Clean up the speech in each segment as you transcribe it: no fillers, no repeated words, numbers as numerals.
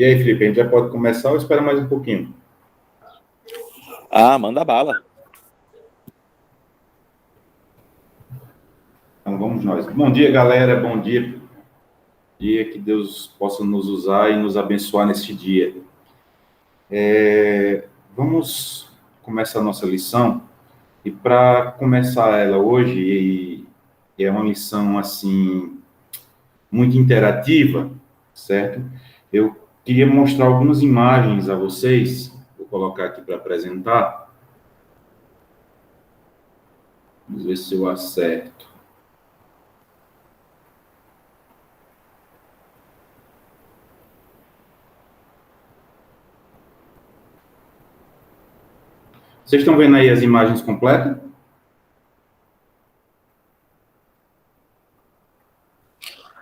E aí, Felipe, a gente já pode começar ou espera mais um pouquinho? Manda bala. Então vamos nós. Bom dia, galera. Bom dia. Dia que Deus possa nos usar e nos abençoar neste dia. Vamos começar a nossa lição. E para começar ela hoje, e é uma lição assim muito interativa, certo? Eu queria mostrar algumas imagens a vocês. Vou colocar aqui para apresentar. Vamos ver se eu acerto. Vocês estão vendo aí as imagens completas?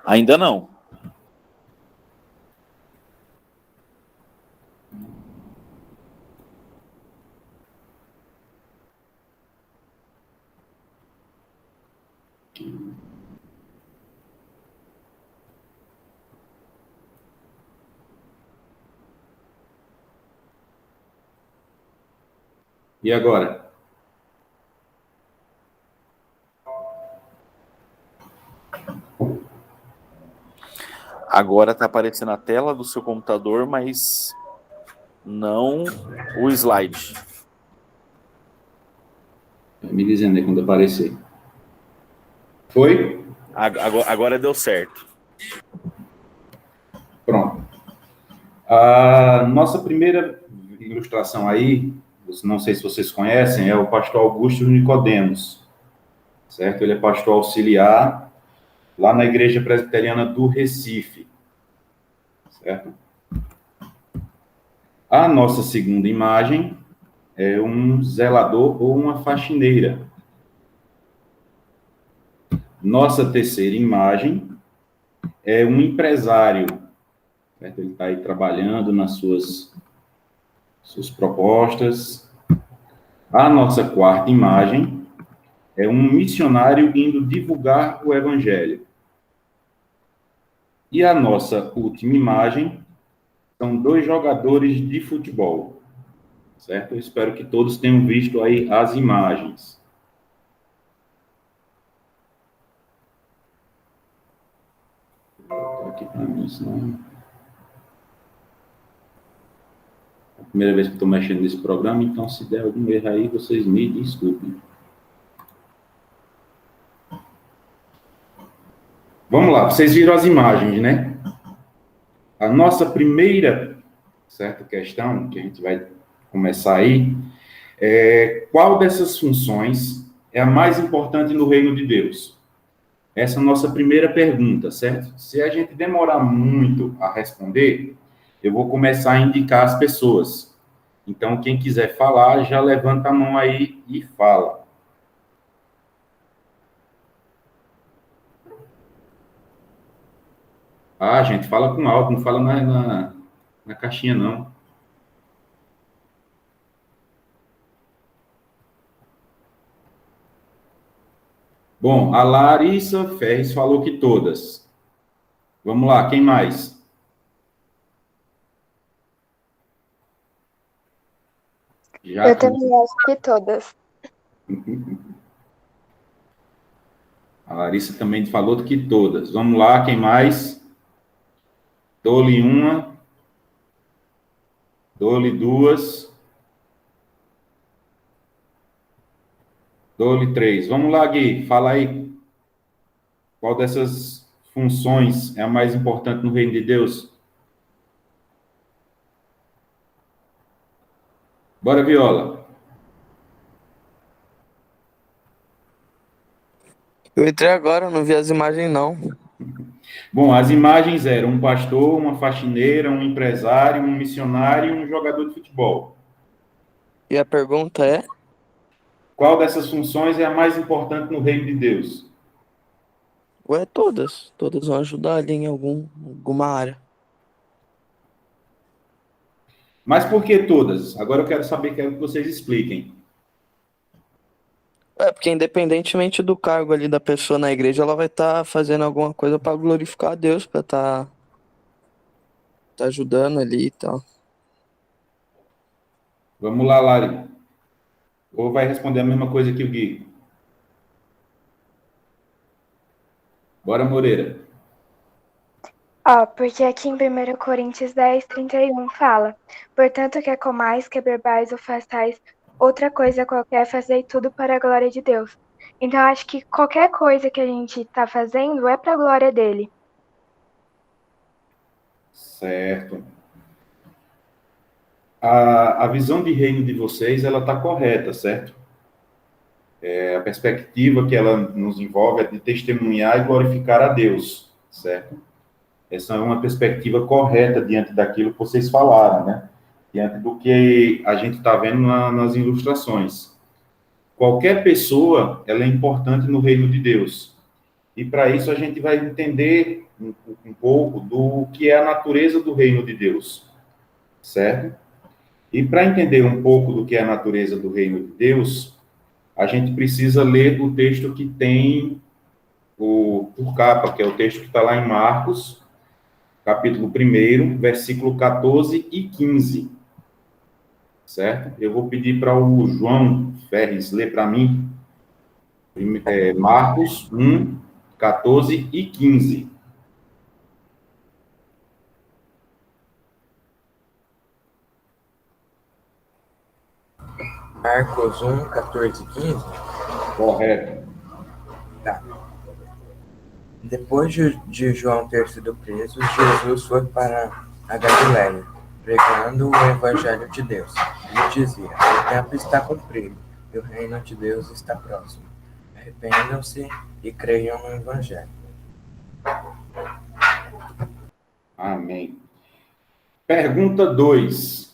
Ainda não. E agora? Agora está aparecendo a tela do seu computador, mas não o slide. Me dizendo aí quando aparecer. Foi? Agora deu certo. Pronto. A nossa primeira ilustração aí, não sei se vocês conhecem, é o pastor Augusto Nicodemos, certo? Ele é pastor auxiliar lá na Igreja Presbiteriana do Recife, certo? A nossa segunda imagem é um zelador ou uma faxineira. Nossa terceira imagem é um empresário, certo? Ele está aí trabalhando nas suas propostas. A nossa quarta imagem é um missionário indo divulgar o evangelho. E a nossa última imagem são dois jogadores de futebol, certo? Eu espero que todos tenham visto aí as imagens. Vou botar aqui para mim, senão... É a primeira vez que estou mexendo nesse programa, então se der algum erro aí, vocês me desculpem. Vamos lá, vocês viram as imagens, né? A nossa primeira, certa questão, que a gente vai começar aí, é qual dessas funções é a mais importante no reino de Deus? Essa é a nossa primeira pergunta, certo? Se a gente demorar muito a responder, eu vou começar a indicar as pessoas. Então, quem quiser falar, já levanta a mão aí e fala. Gente, fala com alto, não fala na caixinha, não. Bom, a Larissa Ferres falou que todas. Vamos lá, quem mais? Eu também acho que todas. A Larissa também falou que todas. Vamos lá, quem mais? Dou-lhe uma. Dou-lhe duas. Dou-lhe três. Vamos lá, Gui, fala aí. Qual dessas funções é a mais importante no reino de Deus? Bora, Viola. Eu entrei agora, não vi as imagens, não. Bom, as imagens eram um pastor, uma faxineira, um empresário, um missionário e um jogador de futebol. E a pergunta é? Qual dessas funções é a mais importante no reino de Deus? Ué, todas. Todas vão ajudar ali em alguma área. Mas por que todas? Agora eu quero saber, quero que vocês expliquem. Porque independentemente do cargo ali da pessoa na igreja, ela vai estar fazendo alguma coisa para glorificar a Deus, para estar tá ajudando ali e tal. Vamos lá, Lari. Ou vai responder a mesma coisa que o Gui? Bora, Moreira. Ó, porque aqui em 1 Coríntios 10:31 fala: Portanto, quer comais, quer bebais ou façais outra coisa qualquer, fazei tudo para a glória de Deus. Então, acho que qualquer coisa que a gente tá fazendo é para a glória dele. Certo. A visão de reino de vocês, ela está correta, certo? A perspectiva que ela nos envolve é de testemunhar e glorificar a Deus, certo? Essa é uma perspectiva correta diante daquilo que vocês falaram, né? Diante do que a gente está vendo nas ilustrações. Qualquer pessoa, ela é importante no reino de Deus. E para isso a gente vai entender um pouco do que é a natureza do reino de Deus, certo? E para entender um pouco do que é a natureza do reino de Deus, a gente precisa ler o texto que tem por capa, que é o texto que está lá em Marcos, capítulo 1, versículo 14 e 15. Certo? Eu vou pedir para o João Ferres ler para mim Marcos 1, 14 e 15. Marcos 1, 14 e 15. Correto. Tá. Depois de João ter sido preso, Jesus foi para a Galiléia, pregando o Evangelho de Deus. Ele dizia: O tempo está cumprido e o reino de Deus está próximo. Arrependam-se e creiam no Evangelho. Amém. Pergunta 2.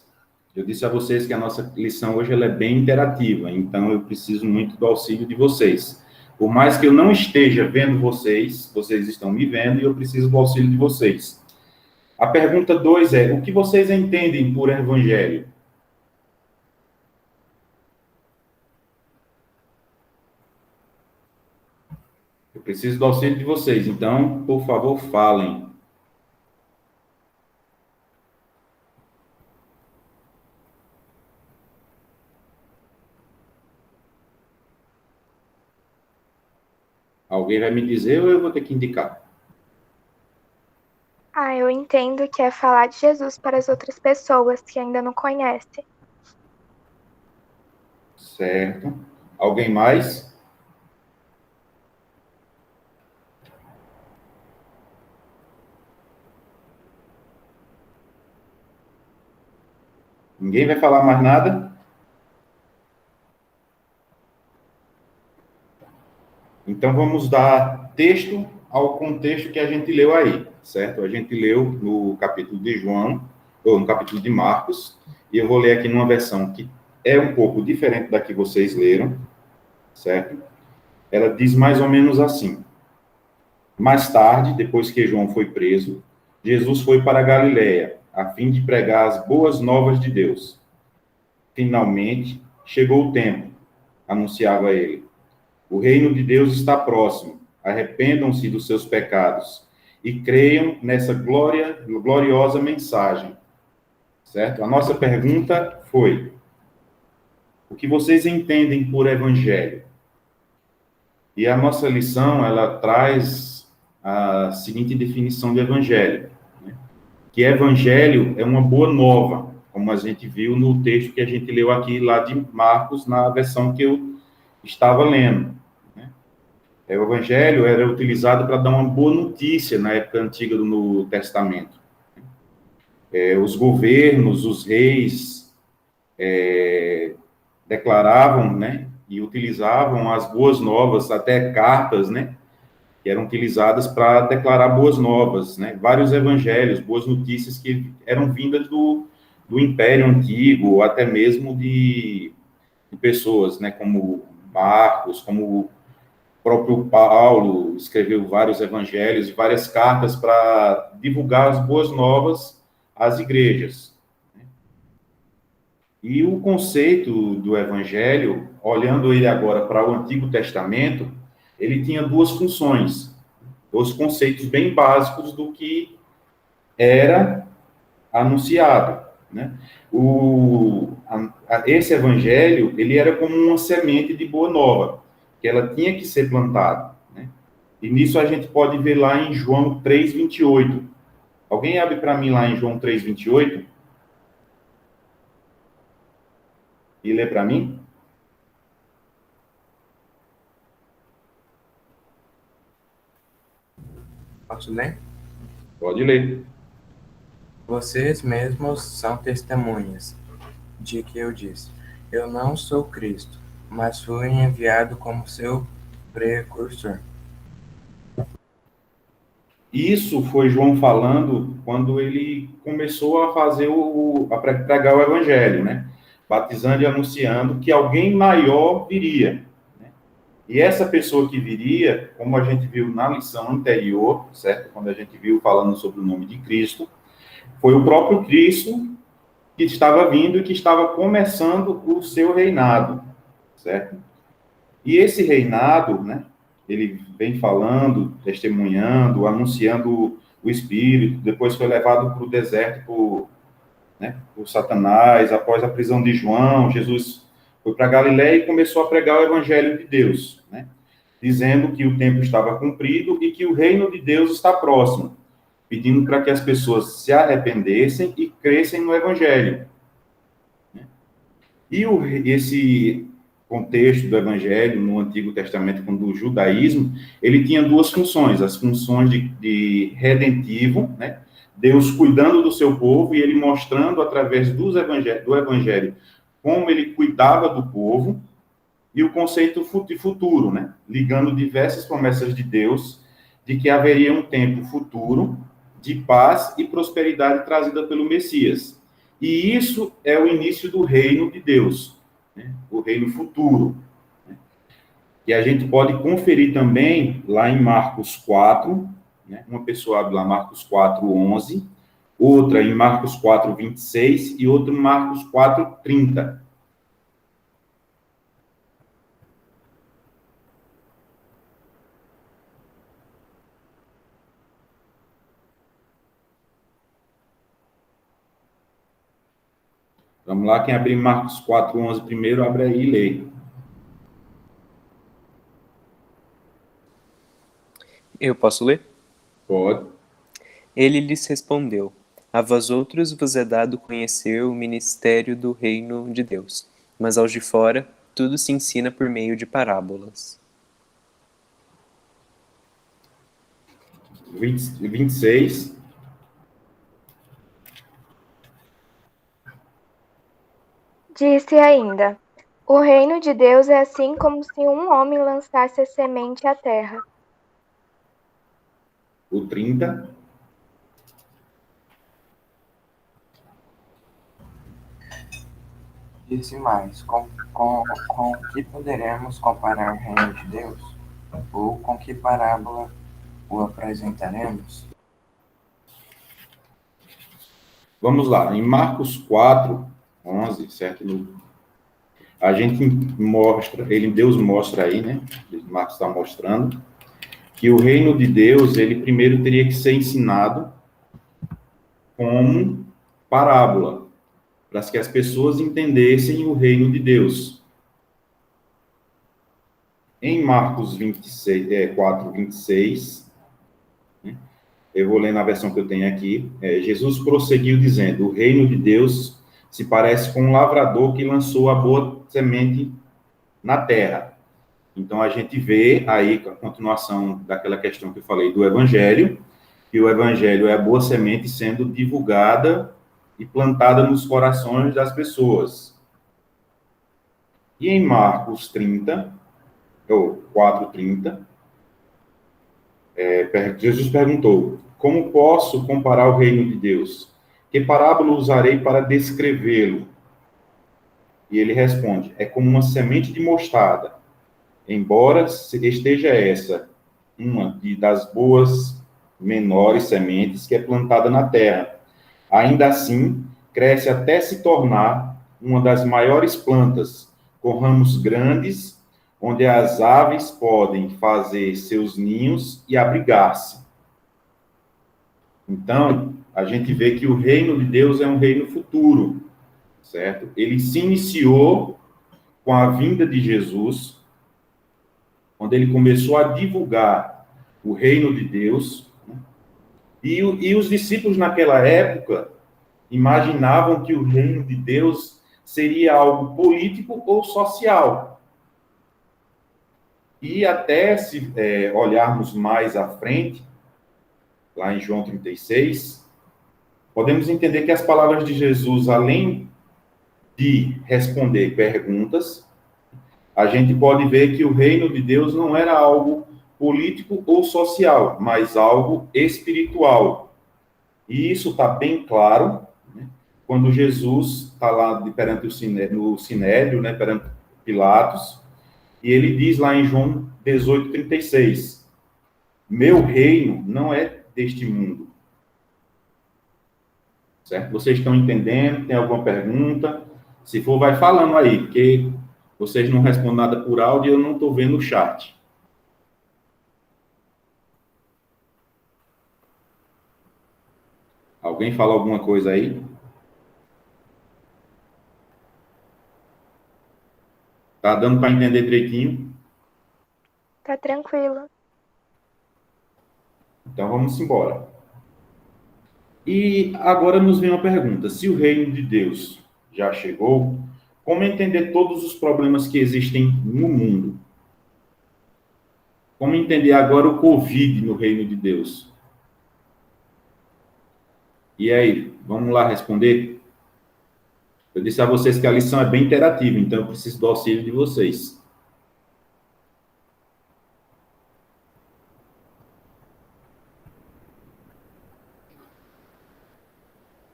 Eu disse a vocês que a nossa lição hoje ela é bem interativa, então eu preciso muito do auxílio de vocês. Por mais que eu não esteja vendo vocês, vocês estão me vendo e eu preciso do auxílio de vocês. A pergunta 2 é: o que vocês entendem por evangelho? Eu preciso do auxílio de vocês, então, por favor, falem. Alguém vai me dizer ou eu vou ter que indicar? Eu entendo que é falar de Jesus para as outras pessoas que ainda não conhecem. Certo. Alguém mais? Ninguém vai falar mais nada? Então, vamos dar texto ao contexto que a gente leu aí, certo? A gente leu no capítulo de João, ou no capítulo de Marcos, e eu vou ler aqui numa versão que é um pouco diferente da que vocês leram, certo? Ela diz mais ou menos assim: Mais tarde, depois que João foi preso, Jesus foi para a Galiléia, a fim de pregar as boas novas de Deus. Finalmente, chegou o tempo, anunciava ele. O reino de Deus está próximo. Arrependam-se dos seus pecados e creiam nessa gloriosa mensagem. Certo? A nossa pergunta foi: o que vocês entendem por evangelho? E a nossa lição, ela traz a seguinte definição de evangelho, né? Que evangelho é uma boa nova, como a gente viu no texto que a gente leu aqui, lá de Marcos, na versão que eu estava lendo. O evangelho era utilizado para dar uma boa notícia na época antiga do Novo Testamento. Os governos, os reis declaravam, né, e utilizavam as boas novas, até cartas, né, que eram utilizadas para declarar boas novas, né, vários evangelhos, boas notícias que eram vindas do Império Antigo, ou até mesmo de pessoas, né, como Marcos, como o próprio Paulo escreveu vários evangelhos e várias cartas para divulgar as boas novas às igrejas. E o conceito do evangelho, olhando ele agora para o Antigo Testamento, ele tinha duas funções, dois conceitos bem básicos do que era anunciado, né? Esse evangelho, ele era como uma semente de boa nova, que ela tinha que ser plantada, né? E nisso a gente pode ver lá em João 3:28. Alguém abre para mim lá em João 3:28? E lê para mim? Posso ler? Pode ler. Vocês mesmos são testemunhas de que eu disse: eu não sou Cristo, mas fui enviado como seu precursor. Isso foi João falando quando ele começou a fazer a pregar o evangelho, né? Batizando e anunciando que alguém maior viria, né? E essa pessoa que viria, como a gente viu na lição anterior, certo? Quando a gente viu falando sobre o nome de Cristo, foi o próprio Cristo que estava vindo e que estava começando o seu reinado, certo? E esse reinado, né? Ele vem falando, testemunhando, anunciando o Espírito, depois foi levado para o deserto por Satanás, após a prisão de João, Jesus foi para Galiléia e começou a pregar o Evangelho de Deus, né? Dizendo que o tempo estava cumprido e que o reino de Deus está próximo, pedindo para que as pessoas se arrependessem e crescem no Evangelho. E esse contexto do Evangelho no Antigo Testamento, com do judaísmo, ele tinha duas funções, as funções de redentivo, né? Deus cuidando do seu povo e ele mostrando através do Evangelho como ele cuidava do povo, e o conceito de futuro, né? Ligando diversas promessas de Deus de que haveria um tempo futuro de paz e prosperidade trazida pelo Messias. E isso é o início do reino de Deus, né? O reino futuro. Né? E a gente pode conferir também lá em Marcos 4, né? Uma pessoa abre lá Marcos 4:11, outra em Marcos 4:26 e outra em Marcos 4:30. Vamos lá, quem abrir Marcos 4:11 primeiro, abre aí e lê. Eu posso ler? Pode. Ele lhes respondeu: a vós outros vos é dado conhecer o ministério do reino de Deus, mas aos de fora tudo se ensina por meio de parábolas. 26. Disse ainda: o reino de Deus é assim como se um homem lançasse a semente à terra. O 30. Disse mais: com que poderemos comparar o reino de Deus? Ou com que parábola o apresentaremos? Vamos lá, em Marcos 4:11, certo? A gente mostra, Deus mostra aí, né? Marcos está mostrando que o reino de Deus, ele primeiro teria que ser ensinado como parábola, para que as pessoas entendessem o reino de Deus. Em Marcos 4:26, né, eu vou ler na versão que eu tenho aqui, Jesus prosseguiu dizendo: o reino de Deus se parece com um lavrador que lançou a boa semente na terra. Então, a gente vê aí a continuação daquela questão que eu falei do Evangelho, que o Evangelho é a boa semente sendo divulgada e plantada nos corações das pessoas. E em Marcos 4:30, Jesus perguntou: como posso comparar o reino de Deus? Que parábola usarei para descrevê-lo? E ele responde: é como uma semente de mostarda. Embora esteja essa uma das boas menores sementes que é plantada na terra, ainda assim cresce até se tornar uma das maiores plantas, com ramos grandes, onde as aves podem fazer seus ninhos e abrigar-se. Então, a gente vê que o reino de Deus é um reino futuro, certo? Ele se iniciou com a vinda de Jesus, quando ele começou a divulgar o reino de Deus, né? E os discípulos naquela época imaginavam que o reino de Deus seria algo político ou social. E até se olharmos mais à frente, lá em João 36, podemos entender que as palavras de Jesus, além de responder perguntas, a gente pode ver que o reino de Deus não era algo político ou social, mas algo espiritual. E isso está bem claro, né, quando Jesus está lá perante no Sinédrio, né, perante Pilatos, e ele diz lá em João 18:36, meu reino não é deste mundo. Certo? Vocês estão entendendo? Tem alguma pergunta? Se for, vai falando aí, porque vocês não respondem nada por áudio e eu não estou vendo o chat. Alguém fala alguma coisa aí? Tá dando para entender direitinho? Tá tranquilo. Então vamos embora. E agora nos vem uma pergunta. Se o reino de Deus já chegou, como entender todos os problemas que existem no mundo? Como entender agora o Covid no reino de Deus? E aí, vamos lá responder? Eu disse a vocês que a lição é bem interativa, então eu preciso do auxílio de vocês.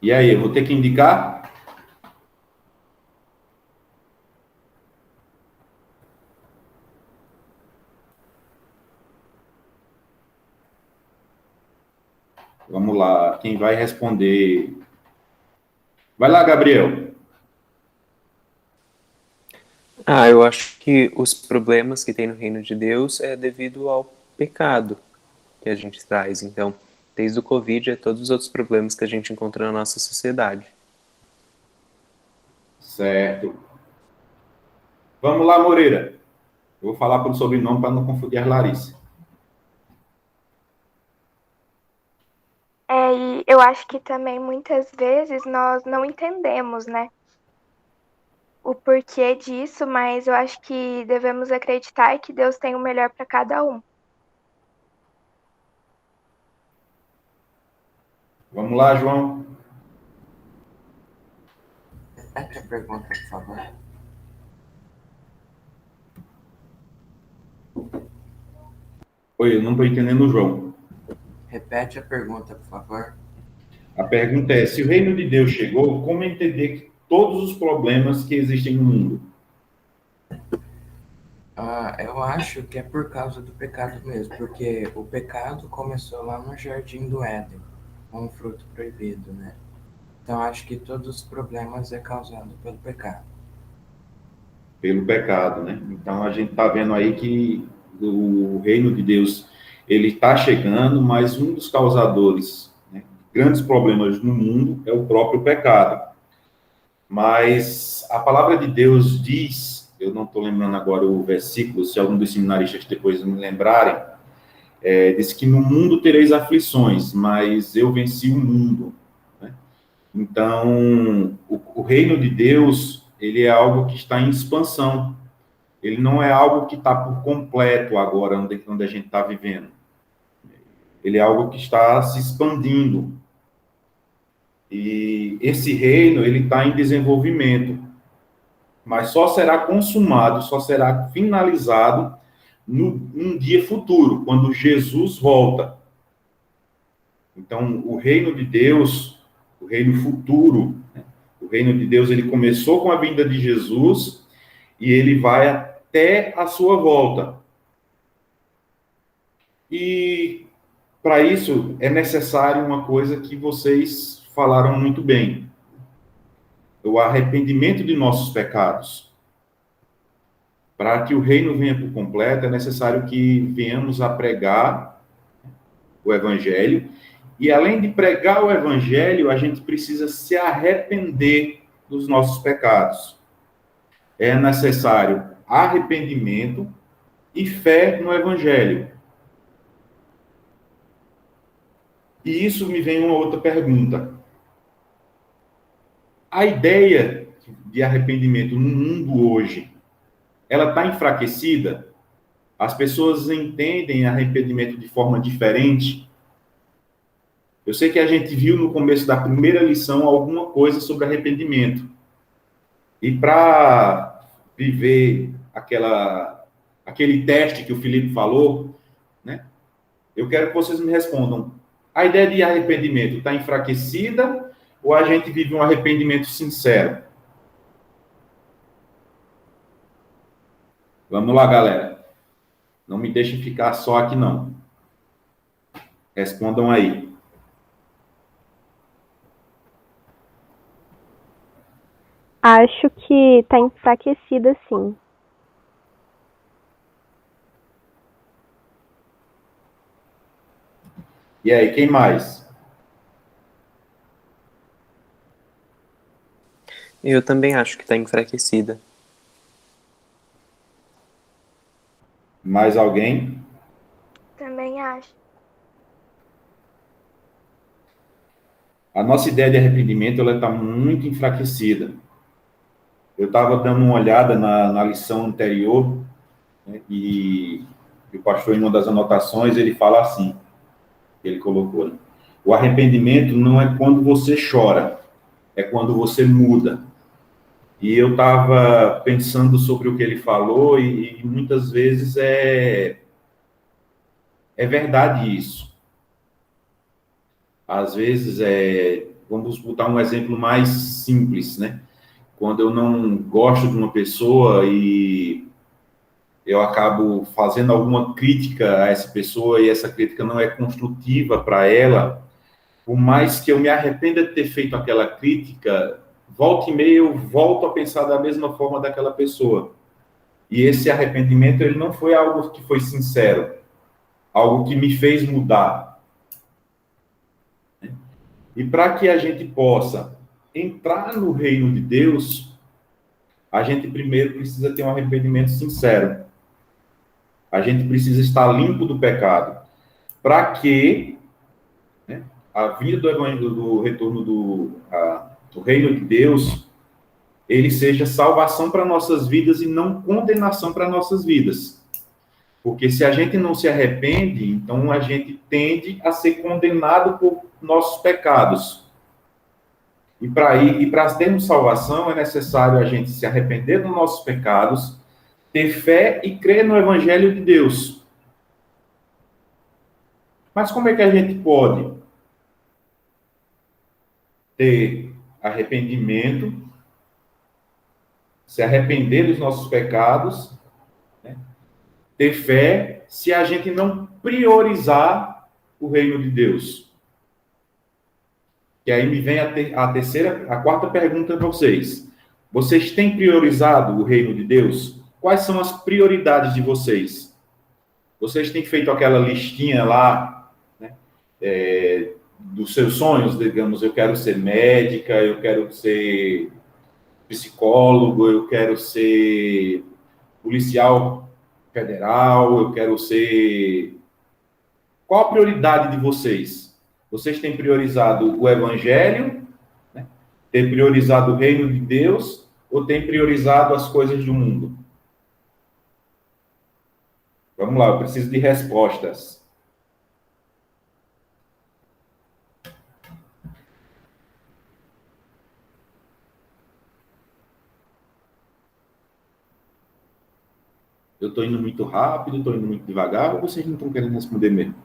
E aí, eu vou ter que indicar? Vamos lá, quem vai responder? Vai lá, Gabriel. Eu acho que os problemas que tem no reino de Deus é devido ao pecado que a gente traz. Então, desde o Covid a todos os outros problemas que a gente encontra na nossa sociedade. Certo. Vamos lá, Moreira. Eu vou falar pelo sobrenome para não confundir as Larissa. E eu acho que também muitas vezes nós não entendemos, né, o porquê disso, mas eu acho que devemos acreditar que Deus tem o melhor para cada um. Vamos lá, João. Repete a pergunta, por favor. Oi, eu não estou entendendo o João. Repete a pergunta, por favor. A pergunta é, se o reino de Deus chegou, como entender todos os problemas que existem no mundo? Eu acho que é por causa do pecado mesmo, porque o pecado começou lá no Jardim do Éden, com o fruto proibido, né? Então acho que todos os problemas é causado pelo pecado. Pelo pecado, né? Então a gente está vendo aí que o reino de Deus ele está chegando, mas um dos causadores, né, de grandes problemas no mundo é o próprio pecado. Mas a palavra de Deus diz, eu não estou lembrando agora o versículo, se algum dos seminaristas depois me lembrarem, diz que no mundo tereis aflições, mas eu venci o mundo. Né? Então, o reino de Deus, ele é algo que está em expansão. Ele não é algo que está por completo agora, onde a gente está vivendo. Ele é algo que está se expandindo. E esse reino, ele está em desenvolvimento. Mas só será consumado, só será finalizado num dia futuro, quando Jesus volta. Então, o reino de Deus, o reino futuro, né? O reino de Deus, ele começou com a vinda de Jesus e ele vai até a sua volta. E para isso é necessário uma coisa que vocês falaram muito bem: o arrependimento de nossos pecados. Para que o reino venha por completo, é necessário que venhamos a pregar o evangelho E além de pregar o evangelho, a gente precisa se arrepender dos nossos pecados. É necessário arrependimento e fé no evangelho. E isso me vem uma outra pergunta. A ideia de arrependimento no mundo hoje, ela está enfraquecida? As pessoas entendem arrependimento de forma diferente? Eu sei que a gente viu no começo da primeira lição alguma coisa sobre arrependimento. E para viver aquele teste que o Felipe falou, né, eu quero que vocês me respondam. A ideia de arrependimento está enfraquecida ou a gente vive um arrependimento sincero? Vamos lá, galera. Não me deixem ficar só aqui, não. Respondam aí. Acho que tá enfraquecida, sim. E aí, quem mais? Eu também acho que está enfraquecida. Mais alguém? Também acho. A nossa ideia de arrependimento ela está muito enfraquecida. Eu estava dando uma olhada na lição anterior, né, e o pastor, em uma das anotações, ele fala assim, ele colocou, né, o arrependimento não é quando você chora, é quando você muda. E eu estava pensando sobre o que ele falou e muitas vezes é verdade isso. Às vezes, vamos botar um exemplo mais simples, né? Quando eu não gosto de uma pessoa e eu acabo fazendo alguma crítica a essa pessoa e essa crítica não é construtiva para ela, por mais que eu me arrependa de ter feito aquela crítica, volta e meia eu volto a pensar da mesma forma daquela pessoa. E esse arrependimento, ele não foi algo que foi sincero, algo que me fez mudar. E para que a gente possa entrar no reino de Deus, a gente primeiro precisa ter um arrependimento sincero. A gente precisa estar limpo do pecado. Para que, né, a vida do evangelho, do retorno do reino de Deus, ele seja salvação para nossas vidas e não condenação para nossas vidas. Porque se a gente não se arrepende, então a gente tende a ser condenado por nossos pecados. E para termos salvação, é necessário a gente se arrepender dos nossos pecados, ter fé e crer no Evangelho de Deus. Mas como é que a gente pode ter arrependimento, se arrepender dos nossos pecados, né, ter fé, se a gente não priorizar o reino de Deus? E aí me vem a quarta pergunta para vocês. Vocês têm priorizado o reino de Deus? Quais são as prioridades de vocês? Vocês têm feito aquela listinha lá, né, dos seus sonhos, digamos, eu quero ser médica, eu quero ser psicólogo, eu quero ser policial federal, eu quero ser... Qual a prioridade de vocês? Vocês têm priorizado o evangelho, né? Têm priorizado o reino de Deus ou têm priorizado as coisas do mundo? Vamos lá, eu preciso de respostas. Eu estou indo muito rápido, estou indo muito devagar, ou vocês não estão querendo responder mesmo?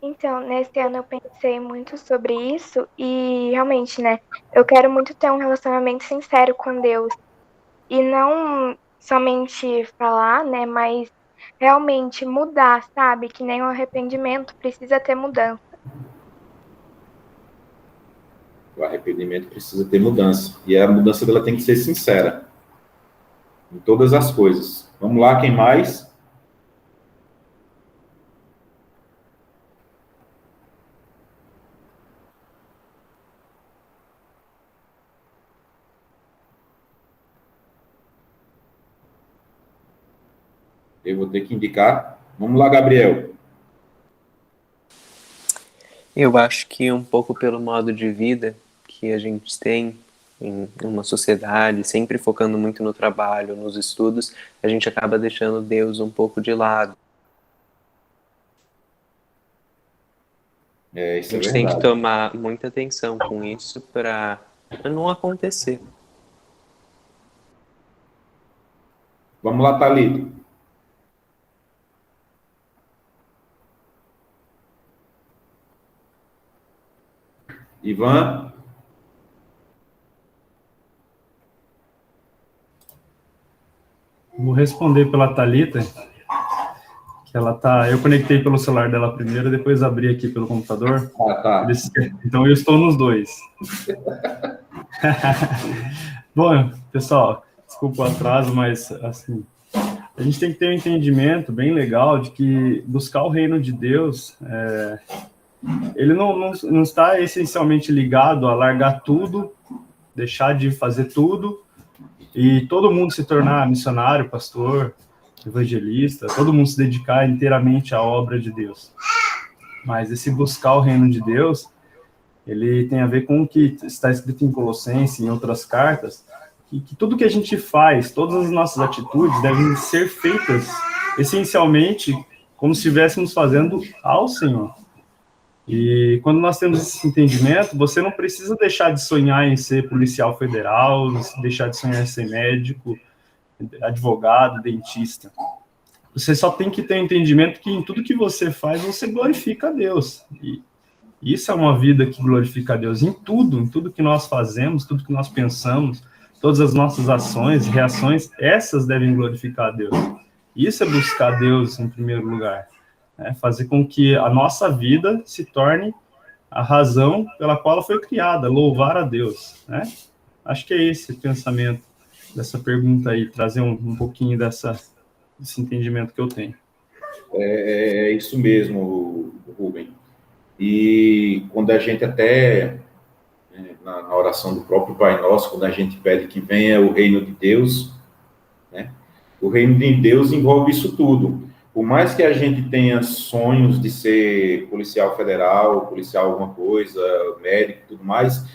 Então, nesse ano eu pensei muito sobre isso e realmente, né, eu quero muito ter um relacionamento sincero com Deus e não somente falar, né, mas realmente mudar, sabe? Que nem o arrependimento precisa ter mudança. O arrependimento precisa ter mudança. E a mudança dela tem que ser sincera. Em todas as coisas. Vamos lá, quem mais? Eu vou ter que indicar. Vamos lá, Gabriel. Eu acho que um pouco pelo modo de vida que a gente tem em uma sociedade, sempre focando muito no trabalho, nos estudos, a gente acaba deixando Deus um pouco de lado. É, A isso é gente tem que verdade. tomar muita atenção com isso para não acontecer. Vamos lá, Thalita. Ivan. Vou responder pela Thalita, que ela tá. Eu conectei pelo celular dela primeiro, depois abri aqui pelo computador. Ah, tá. Então eu estou nos dois. Bom, pessoal, desculpa o atraso, mas assim, a gente tem que ter um entendimento bem legal de que buscar o reino de Deus, ele não está essencialmente ligado a largar tudo, deixar de fazer tudo, e todo mundo se tornar missionário, pastor, evangelista, todo mundo se dedicar inteiramente à obra de Deus. Mas esse buscar o reino de Deus, ele tem a ver com o que está escrito em Colossenses e em outras cartas, que tudo que a gente faz, todas as nossas atitudes devem ser feitas essencialmente como se estivéssemos fazendo ao Senhor. E quando nós temos esse entendimento, você não precisa deixar de sonhar em ser policial federal, deixar de sonhar em ser médico, advogado, dentista. Você só tem que ter um entendimento que em tudo que você faz, você glorifica a Deus. E isso é uma vida que glorifica a Deus em tudo que nós fazemos, tudo que nós pensamos, todas as nossas ações, reações, essas devem glorificar a Deus. Isso é buscar Deus em primeiro lugar. Fazer com que a nossa vida se torne a razão pela qual ela foi criada, louvar a Deus, né? Acho que é esse o pensamento dessa pergunta aí, trazer um pouquinho desse entendimento que eu tenho. É isso mesmo, Rubem. E quando a gente até, na oração do próprio Pai Nosso, quando a gente pede que venha o reino de Deus, né? O reino de Deus envolve isso tudo. Por mais que a gente tenha sonhos de ser policial federal, policial alguma coisa, médico e tudo mais,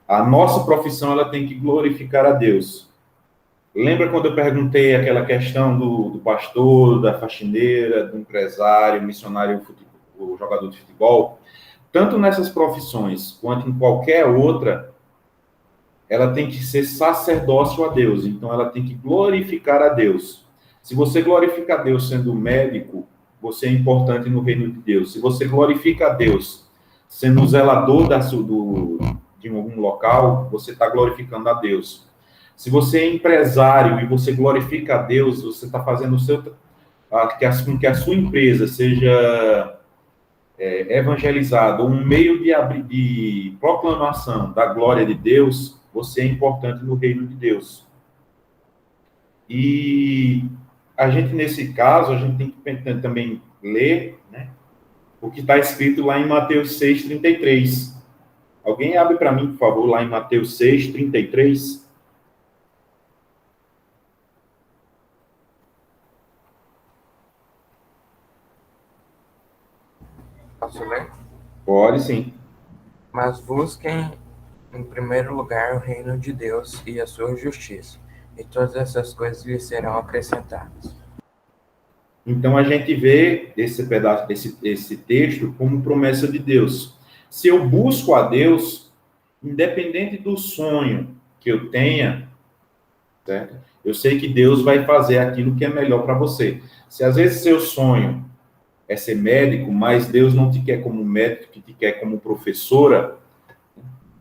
a nossa profissão ela tem que glorificar a Deus. Lembra quando eu perguntei aquela questão do pastor, da faxineira, do empresário, missionário, o jogador de futebol? Tanto nessas profissões quanto em qualquer outra, ela tem que ser sacerdócio a Deus. Então, ela tem que glorificar a Deus. Se você glorifica a Deus sendo médico, você é importante no reino de Deus. Se você glorifica a Deus sendo zelador de algum local, você está glorificando a Deus. Se você é empresário e você glorifica a Deus, você está fazendo com que a sua empresa seja evangelizada, um meio de proclamação da glória de Deus, você é importante no reino de Deus. E a gente, nesse caso, a gente tem que também ler, né, o que está escrito lá em Mateus 6,33. Alguém abre para mim, por favor, lá em Mateus 6,33. Posso ler? Pode, sim. Mas busquem em primeiro lugar o reino de Deus e a sua justiça, e todas essas coisas lhes serão acrescentadas. Então, a gente vê esse pedaço, esse texto como promessa de Deus. Se eu busco a Deus, independente do sonho que eu tenha, certo? Eu sei que Deus vai fazer aquilo que é melhor para você. Se às vezes seu sonho é ser médico, mas Deus não te quer como médico, que te quer como professora,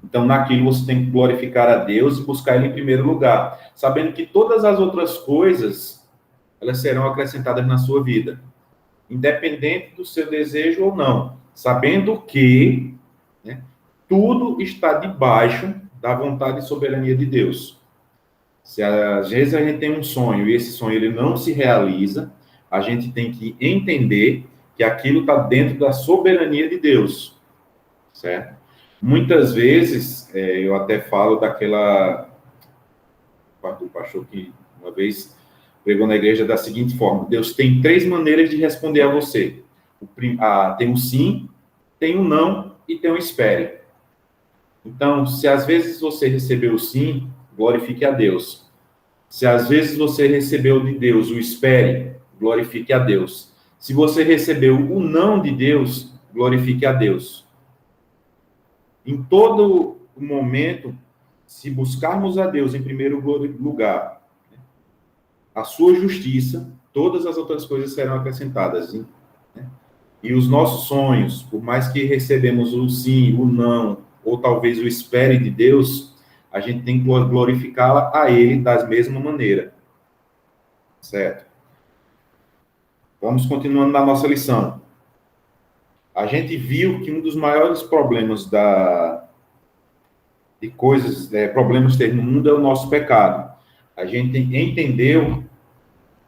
então naquilo você tem que glorificar a Deus e buscar Ele em primeiro lugar, sabendo que todas as outras coisas, elas serão acrescentadas na sua vida, independente do seu desejo ou não, sabendo que, né, tudo está debaixo da vontade e soberania de Deus. Se às vezes a gente tem um sonho e esse sonho ele não se realiza, a gente tem que entender que aquilo está dentro da soberania de Deus, certo? Muitas vezes, eu até falo daquela do pastor que uma vez pregou na igreja da seguinte forma: Deus tem 3 maneiras de responder a você. Tem um sim, tem um não e tem um espere. Então, se às vezes você recebeu o sim, glorifique a Deus. Se às vezes você recebeu de Deus o espere, glorifique a Deus. Se você recebeu o não de Deus, glorifique a Deus. Em todo momento, se buscarmos a Deus em primeiro lugar, a sua justiça, todas as outras coisas serão acrescentadas. Né? E os nossos sonhos, por mais que recebemos o sim, o não, ou talvez o espere de Deus, a gente tem que glorificá-la a Ele da mesma maneira. Certo? Vamos continuando na nossa lição. A gente viu que um dos maiores problemas problemas ter no mundo é o nosso pecado. A gente entendeu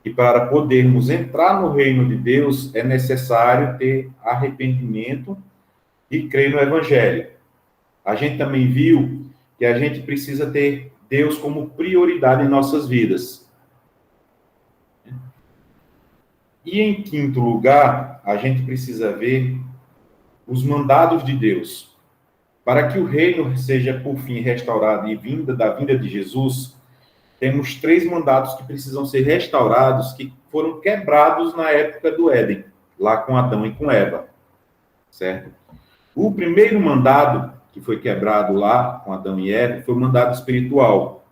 que para podermos entrar no reino de Deus é necessário ter arrependimento e crer no Evangelho. A gente também viu que a gente precisa ter Deus como prioridade em nossas vidas. E em quinto lugar, a gente precisa ver os mandados de Deus. Para que o reino seja, por fim, restaurado e da vinda de Jesus, temos 3 mandatos que precisam ser restaurados, que foram quebrados na época do Éden, lá com Adão e com Eva. Certo? O primeiro mandado, que foi quebrado lá com Adão e Eva, foi o mandado espiritual.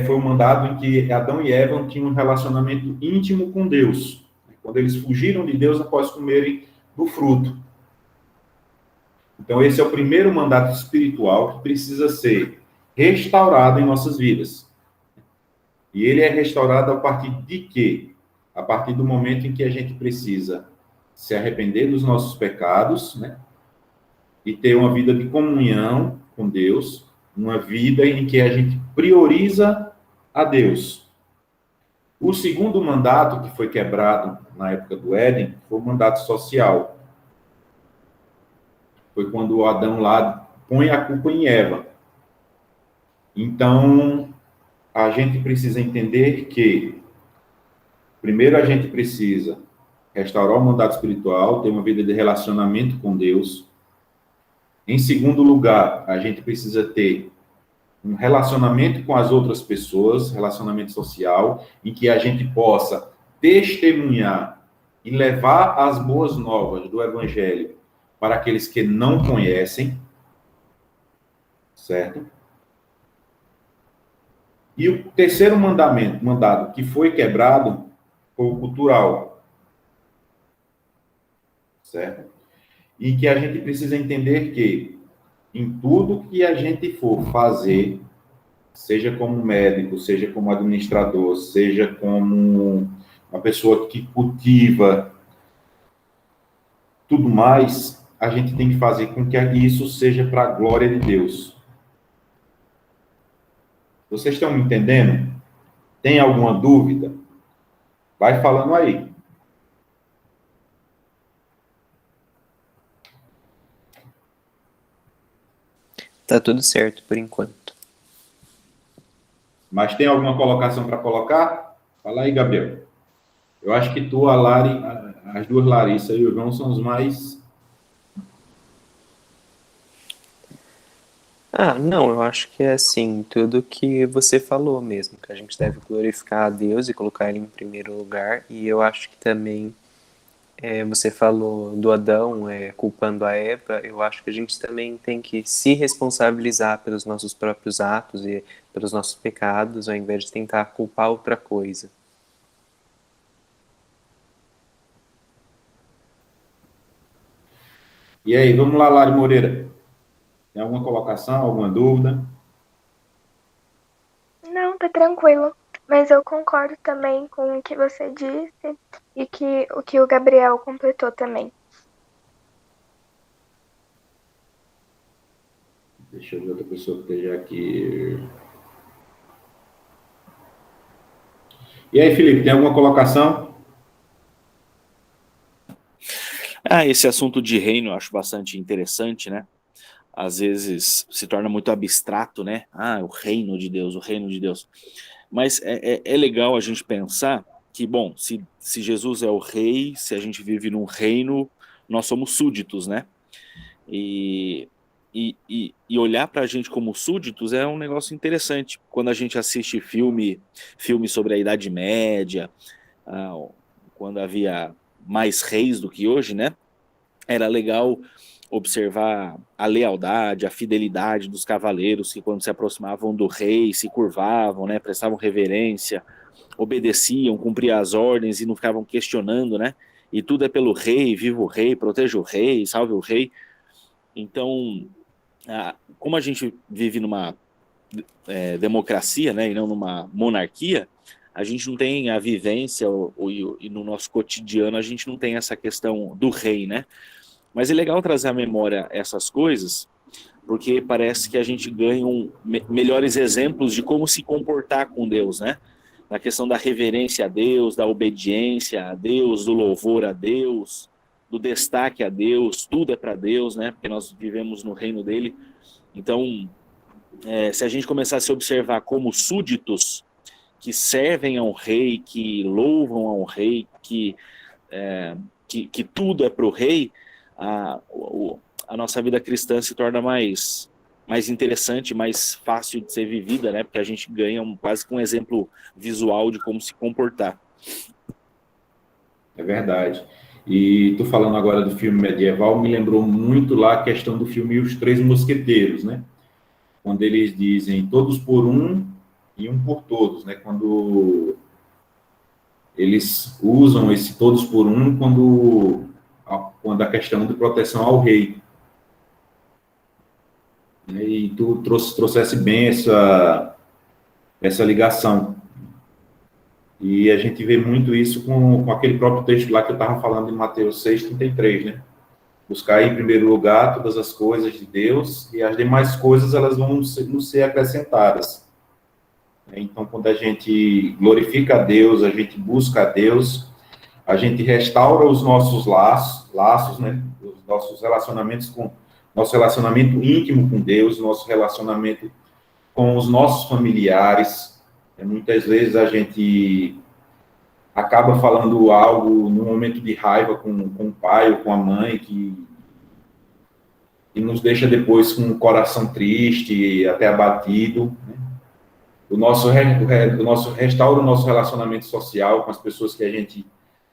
Foi o mandado em que Adão e Eva tinham um relacionamento íntimo com Deus. Quando eles fugiram de Deus após comerem do fruto. Então, esse é o primeiro mandato espiritual que precisa ser restaurado em nossas vidas. E ele é restaurado a partir de quê? A partir do momento em que a gente precisa se arrepender dos nossos pecados, né? E ter uma vida de comunhão com Deus, uma vida em que a gente prioriza a Deus. O segundo mandato que foi quebrado na época do Éden foi o mandato social. Foi quando o Adão lá põe a culpa em Eva. Então, a gente precisa entender que, primeiro, a gente precisa restaurar o mandato espiritual, ter uma vida de relacionamento com Deus. Em segundo lugar, a gente precisa ter um relacionamento com as outras pessoas, relacionamento social, em que a gente possa testemunhar e levar as boas novas do Evangelho para aqueles que não conhecem, certo? E o terceiro mandado que foi quebrado foi o cultural, certo? E que a gente precisa entender que em tudo que a gente for fazer, seja como médico, seja como administrador, seja como uma pessoa que cultiva, tudo mais, a gente tem que fazer com que isso seja para a glória de Deus. Vocês estão me entendendo? Tem alguma dúvida? Vai falando aí. Tá tudo certo por enquanto. Mas tem alguma colocação para colocar? Fala aí, Gabriel. Eu acho que tu, a Lari, as duas Larissa e o João são os mais... Não, eu acho que é assim, tudo que você falou mesmo, que a gente deve glorificar a Deus e colocar Ele em primeiro lugar, e eu acho que também você falou do Adão culpando a Eva, eu acho que a gente também tem que se responsabilizar pelos nossos próprios atos e pelos nossos pecados, ao invés de tentar culpar outra coisa. E aí, vamos lá, Lari Moreira. Tem alguma colocação, alguma dúvida? Não, tá tranquilo. Mas eu concordo também com o que você disse e o que o Gabriel completou também. Deixa eu ver outra pessoa que esteja aqui. E aí, Felipe, tem alguma colocação? Esse assunto de reino eu acho bastante interessante, né? Às vezes se torna muito abstrato, né? O reino de Deus, o reino de Deus. Mas é legal a gente pensar que, bom, se Jesus é o rei, se a gente vive num reino, nós somos súditos, né? E olhar para a gente como súditos é um negócio interessante. Quando a gente assiste filme sobre a Idade Média, quando havia mais reis do que hoje, né? Era legal observar a lealdade, a fidelidade dos cavaleiros que quando se aproximavam do rei se curvavam, né, prestavam reverência, obedeciam, cumpriam as ordens e não ficavam questionando, né? E tudo é pelo rei, viva o rei, proteja o rei, salve o rei. Então, como a gente vive numa democracia, né, e não numa monarquia, a gente não tem a vivência e no nosso cotidiano a gente não tem essa questão do rei, né? Mas é legal trazer à memória essas coisas, porque parece que a gente ganha melhores exemplos de como se comportar com Deus, né? Na questão da reverência a Deus, da obediência a Deus, do louvor a Deus, do destaque a Deus, tudo é para Deus, né? Porque nós vivemos no reino dele. Então, se a gente começar a se observar como súditos que servem ao rei, que louvam ao rei, que tudo é para o rei, a nossa vida cristã se torna mais interessante, mais fácil de ser vivida, né? Porque a gente ganha quase que um exemplo visual de como se comportar. É verdade. E tu falando agora do filme medieval, me lembrou muito lá a questão do filme Os Três Mosqueteiros, né? Quando eles dizem todos por um e um por todos, né? Quando eles usam esse todos por um quando a questão de proteção ao rei. E tu trouxesse bem essa ligação. E a gente vê muito isso com aquele próprio texto lá que eu estava falando em Mateus 6,33, né? Buscar em primeiro lugar todas as coisas de Deus e as demais coisas elas vão nos ser acrescentadas. Então, quando a gente glorifica a Deus, a gente busca a Deus, a gente restaura os nossos laços, né? Os nossos relacionamentos nosso relacionamento íntimo com Deus, nosso relacionamento com os nossos familiares. Muitas vezes a gente acaba falando algo num momento de raiva com o pai ou com a mãe que nos deixa depois com o coração triste, até abatido, né? O nosso restaura o nosso relacionamento social com as pessoas que a gente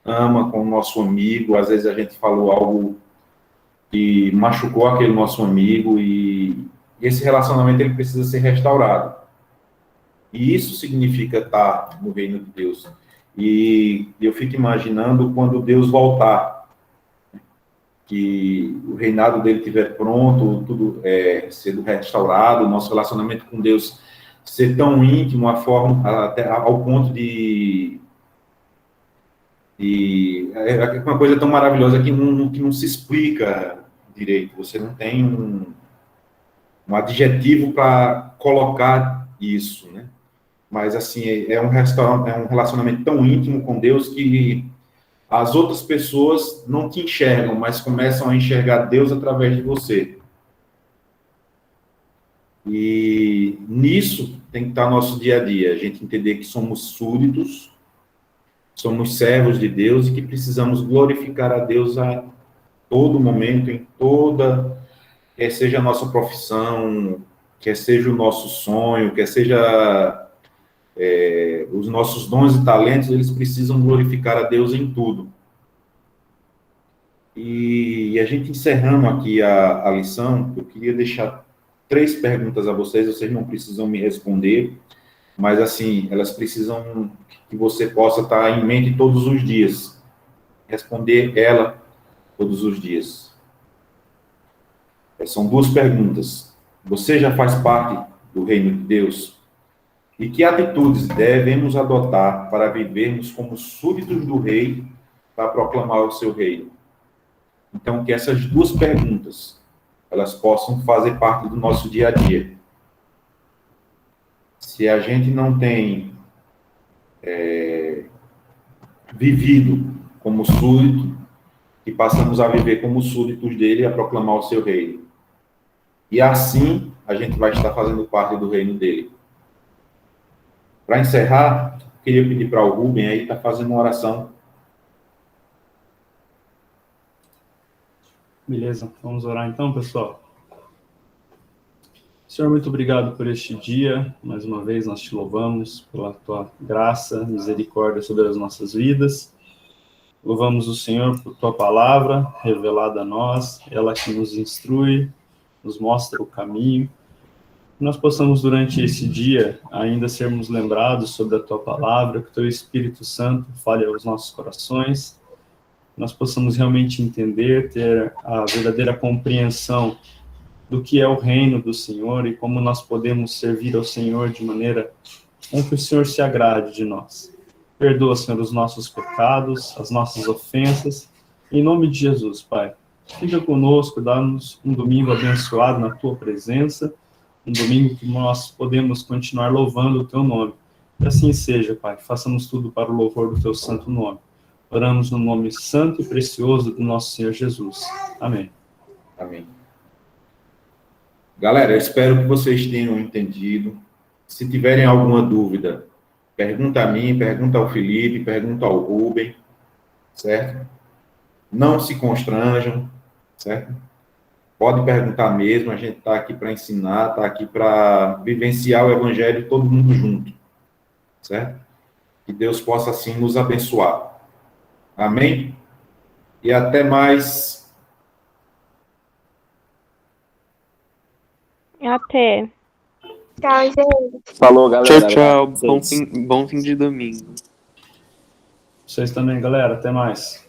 ama, com o nosso amigo. Às vezes a gente falou algo que machucou aquele nosso amigo e esse relacionamento ele precisa ser restaurado. E isso significa estar no reino de Deus. E eu fico imaginando quando Deus voltar, que o reinado dele estiver pronto, tudo sendo restaurado, o nosso relacionamento com Deus ser tão íntimo, até ao ponto de uma coisa tão maravilhosa que não se explica direito. Você não tem um adjetivo para colocar isso, né? Mas, assim, é um relacionamento tão íntimo com Deus que as outras pessoas não te enxergam, mas começam a enxergar Deus através de você. E nisso tem que estar nosso dia a dia, a gente entender que somos súditos, somos servos de Deus e que precisamos glorificar a Deus a todo momento, em quer seja a nossa profissão, quer seja o nosso sonho, quer seja os nossos dons e talentos, eles precisam glorificar a Deus em tudo. E a gente encerrando aqui a lição, eu queria deixar 3 perguntas a vocês não precisam me responder, mas assim, elas precisam que você possa estar em mente todos os dias, responder ela todos os dias. São 2 perguntas. Você já faz parte do reino de Deus? E que atitudes devemos adotar para vivermos como súditos do rei para proclamar o seu reino? Então, que essas 2 perguntas elas possam fazer parte do nosso dia a dia. Se a gente não tem vivido como súdito, que passamos a viver como súditos dele e a proclamar o seu reino. E assim a gente vai estar fazendo parte do reino dele. Para encerrar, queria pedir para o Rubem aí estar fazendo uma oração. Beleza, vamos orar então, pessoal. Senhor, muito obrigado por este dia. Mais uma vez nós te louvamos pela tua graça, misericórdia sobre as nossas vidas. Louvamos o Senhor por tua palavra revelada a nós, ela que nos instrui, nos mostra o caminho. Que nós possamos durante esse dia ainda sermos lembrados sobre a tua palavra, que o teu Espírito Santo fale aos nossos corações, nós possamos realmente entender, ter a verdadeira compreensão do que é o reino do Senhor e como nós podemos servir ao Senhor de maneira com que o Senhor se agrade de nós. Perdoa, Senhor, os nossos pecados, as nossas ofensas, em nome de Jesus, Pai. Fica conosco, dá-nos um domingo abençoado na tua presença, um domingo que nós podemos continuar louvando o teu nome. Que assim seja, Pai, façamos tudo para o louvor do teu santo nome. Oramos no nome santo e precioso do nosso Senhor Jesus. Amém. Amém. Galera, eu espero que vocês tenham entendido. Se tiverem alguma dúvida, pergunta a mim, pergunta ao Felipe, pergunta ao Rubem, certo? Não se constranjam, certo? Pode perguntar mesmo, a gente está aqui para ensinar, está aqui para vivenciar o Evangelho todo mundo junto, certo? Que Deus possa, assim, nos abençoar. Amém? E até mais. Até. Tchau, gente. Falou, galera. Tchau, tchau. Bom fim de domingo. Vocês também, galera. Até mais.